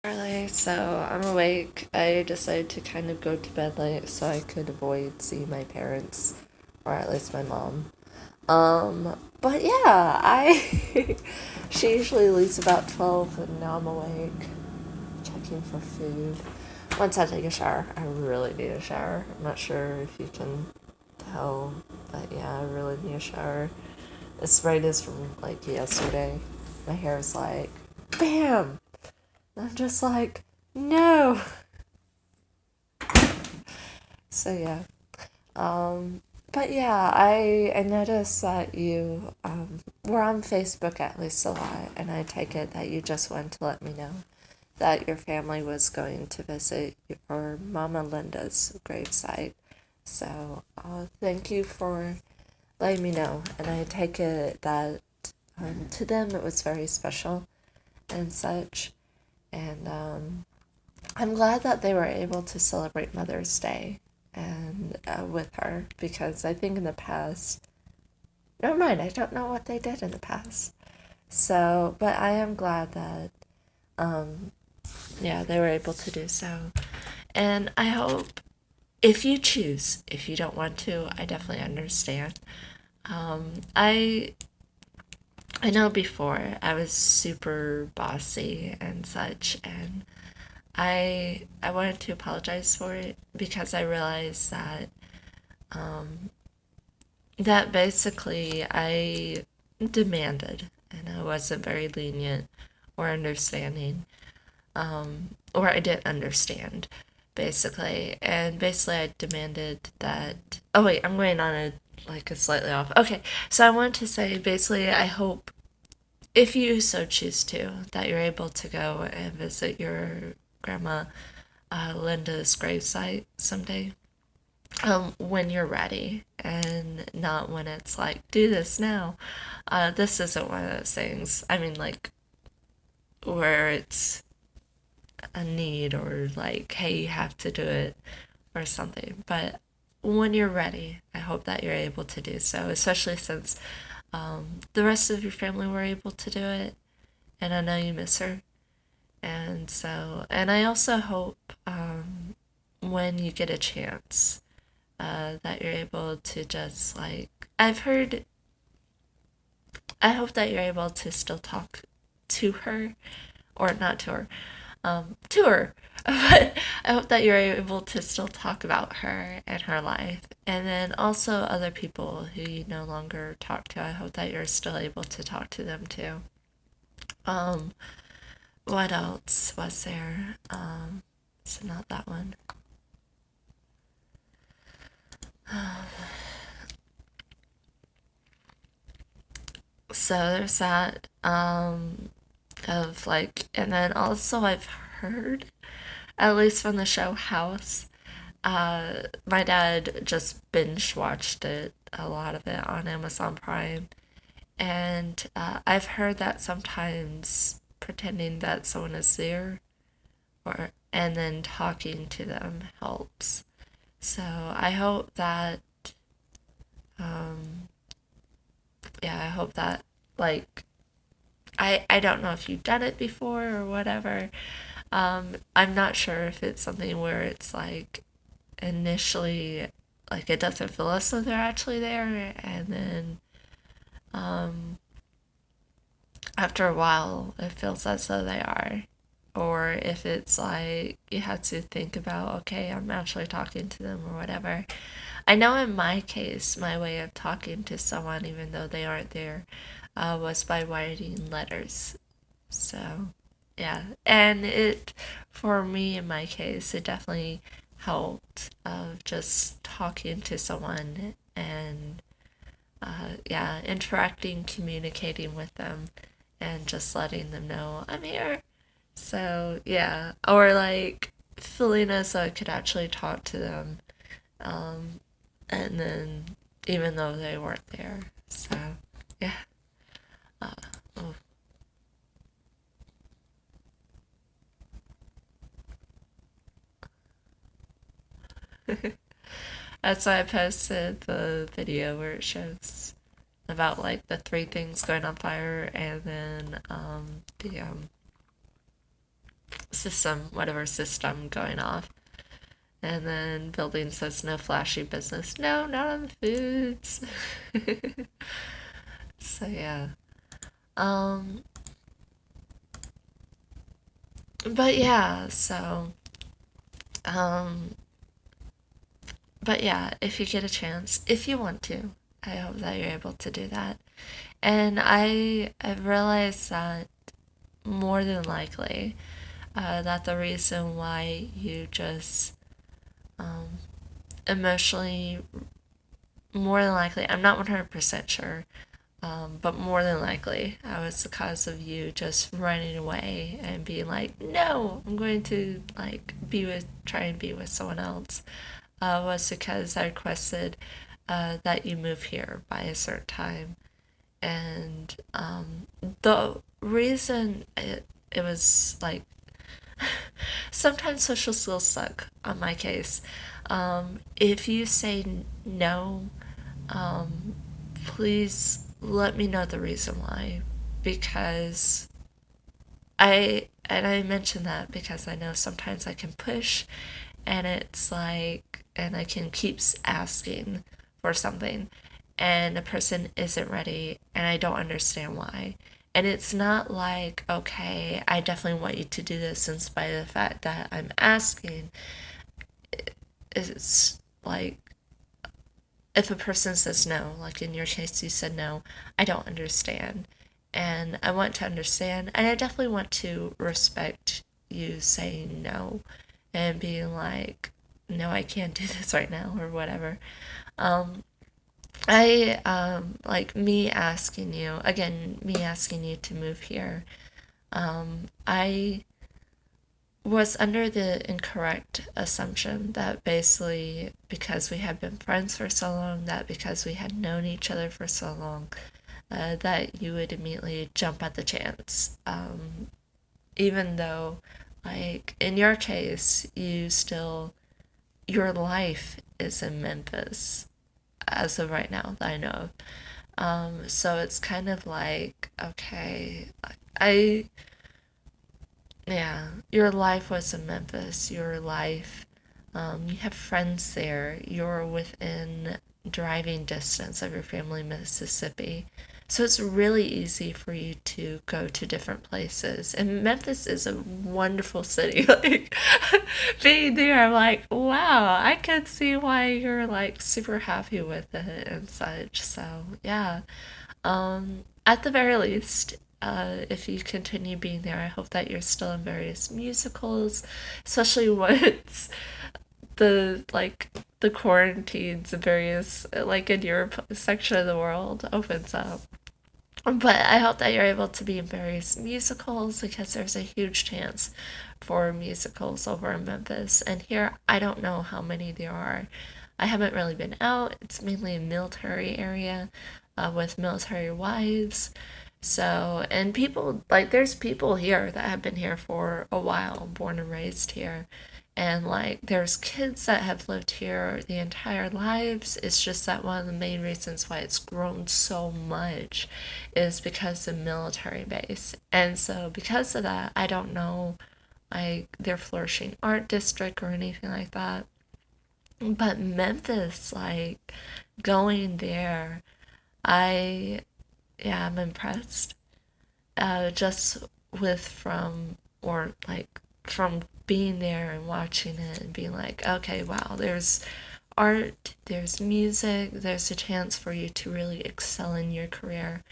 Early, so I'm awake. I decided to kind of go to bed late so I could avoid seeing my parents, or at least my mom. But yeah, I she usually leaves about 12, and now I'm awake, checking for food. Once I take a shower, I really need a shower. I'm not sure if you can tell, but yeah, I really need a shower. This rain is from like yesterday. My hair is like, bam! I'm just like, no. So yeah. Um, but yeah, I noticed that you were on Facebook at least a lot, and I take it that you just wanted to let me know that your family was going to visit your Mama Linda's gravesite. So thank you for letting me know, and I take it that to them it was very special and such, and I'm glad that they were able to celebrate Mother's Day and with her because I think in the past, never mind, I don't know what they did in the past. So, but I am glad that, um, yeah, they were able to do so. And I hope if you choose, if you don't want to, I definitely understand. Um, I I know before I was super bossy and such, and I wanted to apologize for it because I realized um, that basically I demanded and I wasn't very lenient or understanding, or I didn't understand basically, and basically I demanded that. Oh wait, I'm going on a like a slightly off. Okay, so I wanted to say basically I hope if you so choose to that you're able to go and visit your grandma Linda's gravesite someday. When you're ready, and not when it's like, do this now. This isn't one of those things. I mean, like, where it's a need or like, hey, you have to do it or something. But when you're ready, I hope that you're able to do so, especially since the rest of your family were able to do it, and I know you miss her. And so, and I also hope when you get a chance that you're able to just like, I've heard, I hope that you're able to still talk to her, or not to her, but I hope that you're able to still talk about her and her life. And then also other people who you no longer talk to, I hope that you're still able to talk to them too. Um, what else was there? So not that one. So there's that. Of like, and then also I've heard, at least from the show House, my dad just binge watched it, a lot of it on Amazon Prime, and I've heard that sometimes pretending that someone is there, or and then talking to them helps. So I hope that, um, yeah, I hope that like I don't know if you've done it before or whatever. I'm not sure if it's something where it's like initially like it doesn't feel as though they're actually there, and then um, after a while it feels as though they are, or if it's like you have to think about, okay, I'm actually talking to them or whatever. I know in my case, my way of talking to someone, even though they aren't there, was by writing letters. So, yeah. And it, for me in my case, it definitely helped of just talking to someone and, yeah, interacting, communicating with them, and just letting them know I'm here. So, yeah. Or like feeling as though I could actually talk to them. Um, and then, even though they weren't there. So, yeah. Uh, oh. That's why I posted the video where it shows about like the three things going on fire, and then system, whatever system going off. And then building says no flashy business. No, not on the foods. So yeah. Um but yeah, so um but yeah, if you get a chance, if you want to, I hope that you're able to do that. And I've realized that more than likely, that the reason why you just um, emotionally, more than likely, I'm not 100% sure, but more than likely, I was the cause of you just running away and being like, no, I'm going to like try and be with someone else, was because I requested that you move here by a certain time. And the reason it was like, sometimes social skills suck on my case. If you say no, um, please let me know the reason why. Because I mention that because I know sometimes I can push and it's like, and I can keep asking for something and a person isn't ready and I don't understand why. And it's not like, okay, I definitely want you to do this in spite of the fact that I'm asking. It's like, if a person says no, like in your case, you said no, I don't understand. And I want to understand, and I definitely want to respect you saying no and being like, no, I can't do this right now, or whatever. Um, like me asking you, again, me asking you to move here. I was under the incorrect assumption that basically because we had been friends for so long, that because we had known each other for so long, that you would immediately jump at the chance. Even though, like, in your case, your life is in Memphis as of right now that I know. So it's kind of like, okay, I yeah, your life was in Memphis. Your life, you have friends there. You're within driving distance of your family in Mississippi. So it's really easy for you to go to different places. And Memphis is a wonderful city. Like being there, I'm like, wow, I can see why you're like super happy with it and such. So yeah. At the very least, if you continue being there, I hope that you're still in various musicals, especially once the like the quarantines in various like in your section of the world opens up. But I hope that you're able to be in various musicals because there's a huge chance for musicals over in Memphis. And here, I don't know how many there are. I haven't really been out. It's mainly a military area with military wives. So, and people, like, there's people here that have been here for a while, born and raised here. And, like, there's kids that have lived here the entire lives. It's just that one of the main reasons why it's grown so much is because of military base. And so, because of that, I don't know, like, their flourishing art district or anything like that. But Memphis, like, going there, I, yeah, I'm impressed just with or like from being there and watching it and being like, okay, wow, there's art, there's music, there's a chance for you to really excel in your career.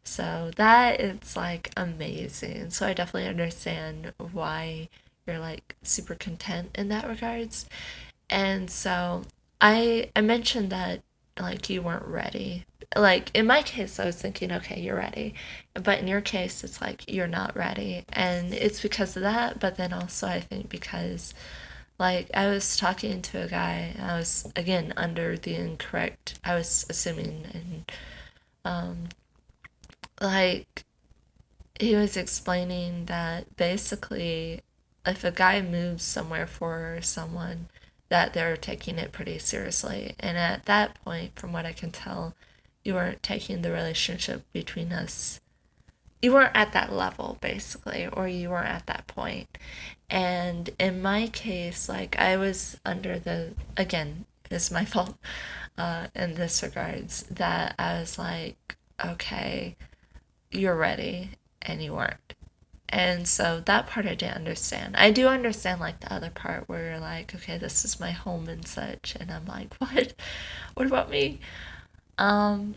So that it's like amazing. So I definitely understand why you're like super content in that regards. And so I mentioned that like you weren't ready. Like in my case I was thinking, okay, you're ready. But in your case it's like you're not ready. And it's because of that, but then also I think because like I was talking to a guy, I was again under the incorrect, I was assuming, and um like he was explaining that basically if a guy moves somewhere for someone, that they're taking it pretty seriously. And at that point, from what I can tell, you weren't taking the relationship between us you weren't at that level basically, or you weren't at that point. And in my case, like I was under the, again, it's my fault in this regards, that I was like, okay, you're ready, and you weren't. And so that part I didn't understand. I do understand like the other part where you're like, okay, this is my home and such, and I'm like, what? What about me? Um,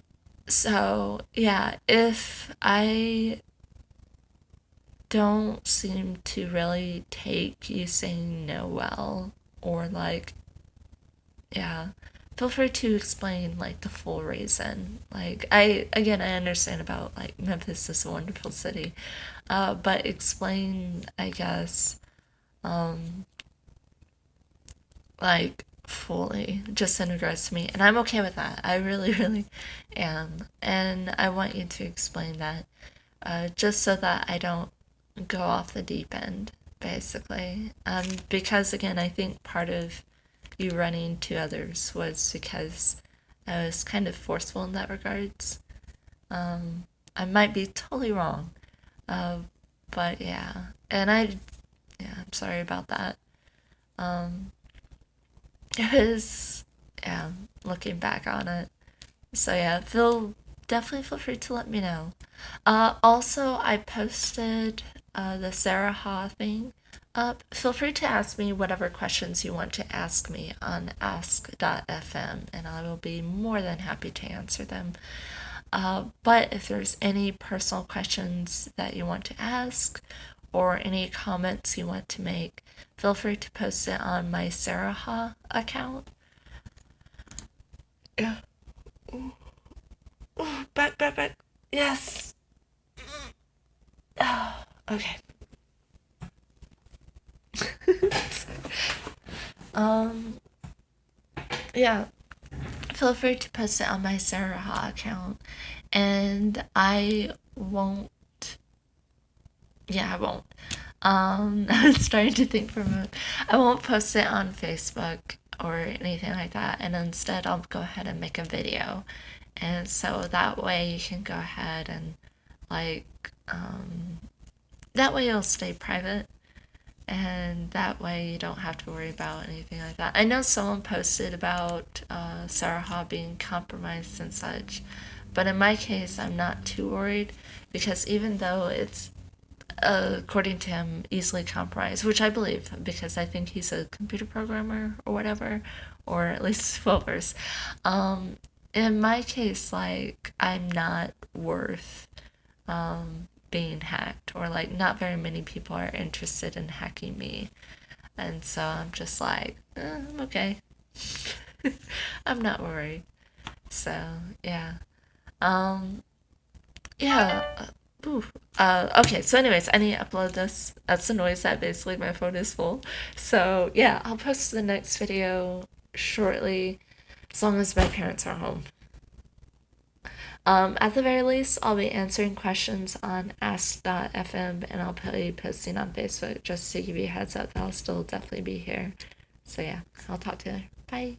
so yeah, if I don't seem to really take you saying no well, or like, yeah, feel free to explain like the full reason. Like I understand about like Memphis is a wonderful city, but explain, I guess, um, like fully, just in regards to me, and I'm okay with that. I really, really am, and I want you to explain that, just so that I don't go off the deep end, basically. Because again, I think part of you running to others was because I was kind of forceful in that regards. I might be totally wrong, uh, but yeah, and yeah, I'm sorry about that. Um, it was, yeah, looking back on it. So yeah, definitely feel free to let me know. Also, I posted the Sarah Ha thing up. Feel free to ask me whatever questions you want to ask me on ask.fm, and I will be more than happy to answer them. But if there's any personal questions that you want to ask, or any comments you want to make, feel free to post it on my Sarah Ha account. Yeah. Ooh, ooh, back. Yes. Oh, okay. um, yeah. Feel free to post it on my Sarah Ha account, and I won't. Yeah, I won't. I was trying to think for a moment. I won't post it on Facebook or anything like that, and instead I'll go ahead and make a video, and so that way you can go ahead and like that way it'll stay private, and that way you don't have to worry about anything like that. I know someone posted about Sarah Ha being compromised and such, but in my case I'm not too worried, because even though it's according to him, easily compromised, which I believe because I think he's a computer programmer or whatever, or at least developers. In my case, like, I'm not worth being hacked, or like, not very many people are interested in hacking me. And so I'm just like, I'm okay. I'm not worried. So, yeah. Um, yeah. Ooh. Okay, so anyways, I need to upload this. That's the noise that basically my phone is full. So yeah, I'll post the next video shortly, as long as my parents are home. At the very least, I'll be answering questions on ask.fm, and I'll be posting on Facebook just to give you a heads up that I'll still definitely be here. So yeah, I'll talk to you later. Bye.